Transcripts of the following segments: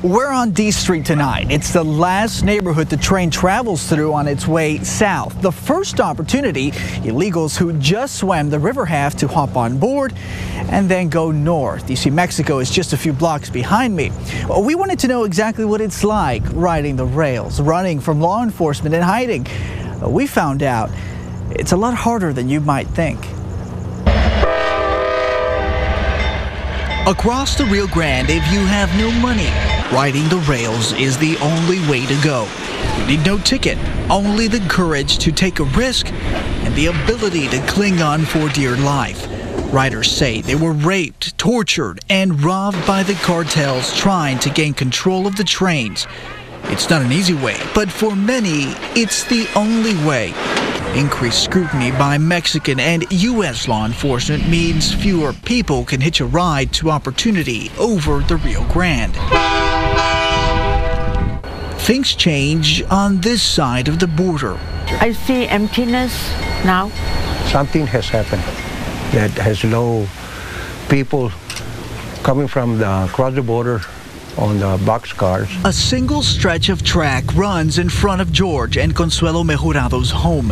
We're on D Street tonight. It's the last neighborhood the train travels through on its way south. The first opportunity, illegals who just swam the river have to hop on board and then go north. You see, Mexico is just a few blocks behind me. Well, we wanted to know exactly what it's like riding the rails, running from law enforcement and hiding. We found out it's a lot harder than you might think. Across the Rio Grande, if you have no money, riding the rails is the only way to go. You need no ticket, only the courage to take a risk and the ability to cling on for dear life. Riders say they were raped, tortured, and robbed by the cartels trying to gain control of the trains. It's not an easy way, but for many, it's the only way. Increased scrutiny by Mexican and U.S. law enforcement means fewer people can hitch a ride to opportunity over the Rio Grande. Things change on this side of the border. I see emptiness now. Something has happened that has no people coming from across the border on the boxcars. A single stretch of track runs in front of George and Consuelo Mejorado's home.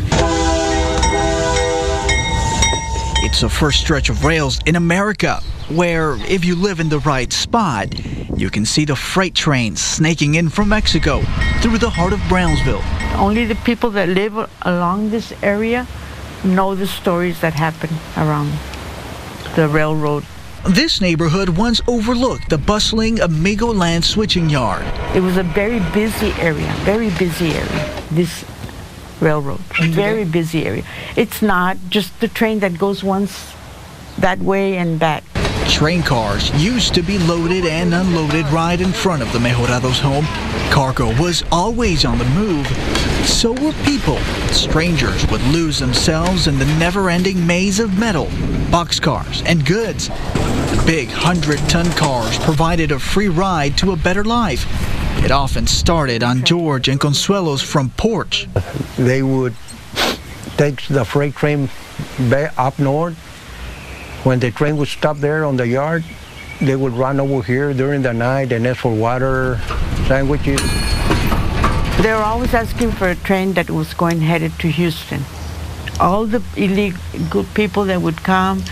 It's the first stretch of rails in America, where if you live in the right spot, you can see the freight trains snaking in from Mexico through the heart of Brownsville. Only the people that live along this area know the stories that happen around the railroad. This neighborhood once overlooked the bustling Amigo Land switching yard. It was a very busy area, this railroad, very busy area. It's not just the train that goes once that way and back. Train cars used to be loaded and unloaded right in front of the Mejorado's home. Cargo was always on the move. So were people. Strangers would lose themselves in the never-ending maze of metal, boxcars, and goods. Big 100-ton cars provided a free ride to a better life. It often started on George and Consuelo's front porch. They would take the freight train back up north. When the train would stop there on the yard, they would run over here during the night and ask for water, sandwiches. They were always asking for a train that was headed to Houston. All the illegal people that would come,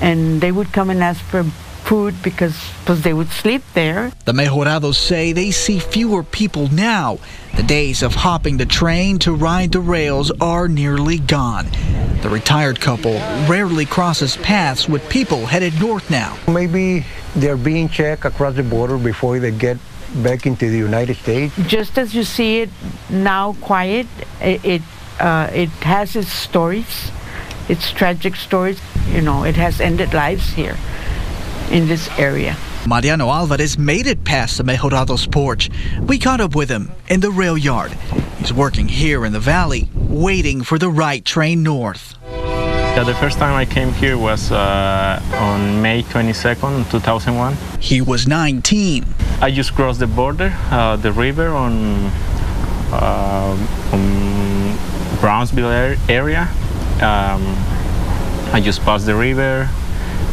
and they would come and ask for food because they would sleep there. The Mejorados say they see fewer people now. The days of hopping the train to ride the rails are nearly gone. The retired couple rarely crosses paths with people headed north now. Maybe they're being checked across the border before they get back into the United States. Just as you see it now quiet, it has its stories, its tragic stories. You know, it has ended lives here in this area. Mariano Alvarez made it past the Mejorados porch. We caught up with him in the rail yard. He's working here in the valley, waiting for the right train north. Yeah, the first time I came here was on May 22nd, 2001. He was 19. I just crossed the border, the river on Brownsville area. I just passed the river.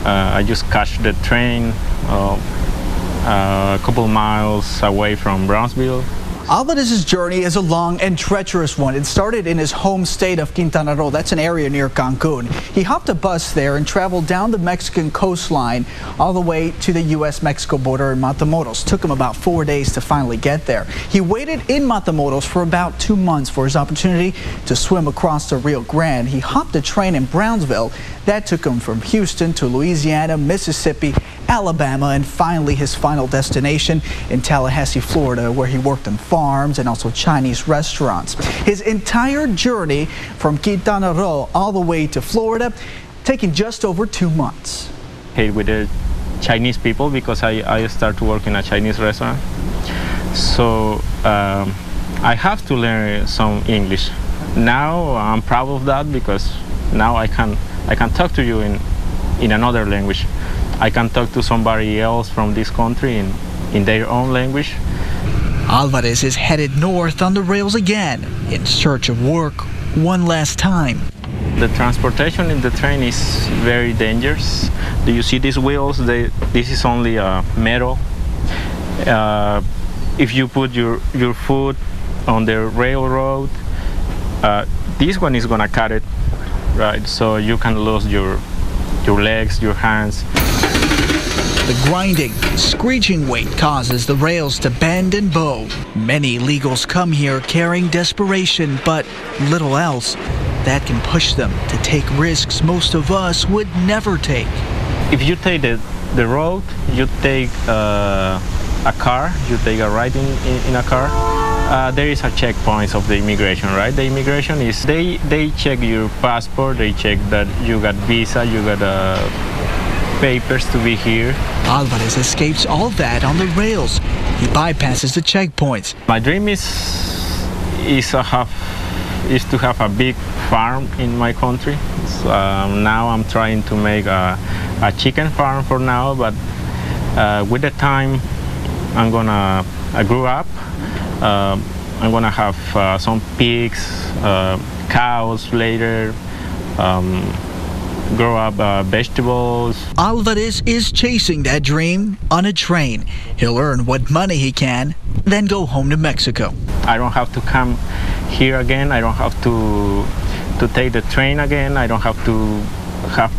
I just catch the train a couple miles away from Brownsville. Alvarez's journey is a long and treacherous one. It started in his home state of Quintana Roo. That's an area near Cancun. He hopped a bus there and traveled down the Mexican coastline all the way to the U.S.-Mexico border in Matamoros. Took him about 4 days to finally get there. He waited in Matamoros for about 2 months for his opportunity to swim across the Rio Grande. He hopped a train in Brownsville that took him from Houston to Louisiana, Mississippi, Alabama, and finally his final destination in Tallahassee, Florida, where he worked on farms and also Chinese restaurants. His entire journey from Quintana Roo all the way to Florida taking just over 2 months. With the Chinese people because I started to work in a Chinese restaurant. So I have to learn some English. Now I'm proud of that because now I can talk to you in another language. I can talk to somebody else from this country in their own language. Alvarez is headed north on the rails again in search of work one last time. The transportation in the train is very dangerous. Do you see these wheels? This is only metal. if you put your foot on the railroad, this one is gonna cut it, right? So you can lose your legs, your hands. The grinding, screeching weight causes the rails to bend and bow. Many illegals come here carrying desperation, but little else that can push them to take risks most of us would never take. If you take the road, you take a car, you take a ride in a car, there is a checkpoint of the immigration, right? The immigration is, they check your passport, they check that you got visa, you got papers to be here. Alvarez escapes all that on the rails. He bypasses the checkpoints. My dream is to have a big farm in my country. So, now I'm trying to make a chicken farm for now, but with the time I grew up, I'm gonna have some pigs, cows later, grow up vegetables. Alvarez is chasing that dream on a train. He'll earn what money he can, then go home to Mexico. I don't have to come here again. I don't have to take the train again. I don't have to have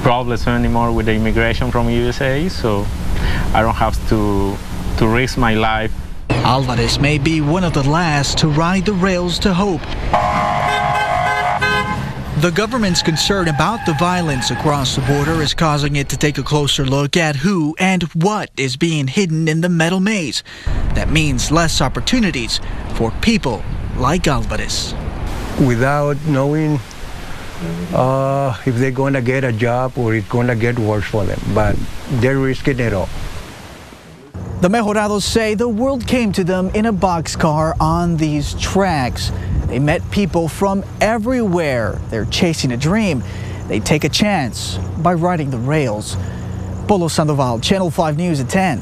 problems anymore with the immigration from USA, so I don't have to risk my life. Alvarez may be one of the last to ride the rails to hope. The government's concern about the violence across the border is causing it to take a closer look at who and what is being hidden in the metal maze. That means less opportunities for people like Alvarez. Without knowing if they're going to get a job or it's going to get worse for them, but they're risking it all. The Mejorados say the world came to them in a boxcar on these tracks. They met people from everywhere. They're chasing a dream. They take a chance by riding the rails. Polo Sandoval, Channel 5 News at 10.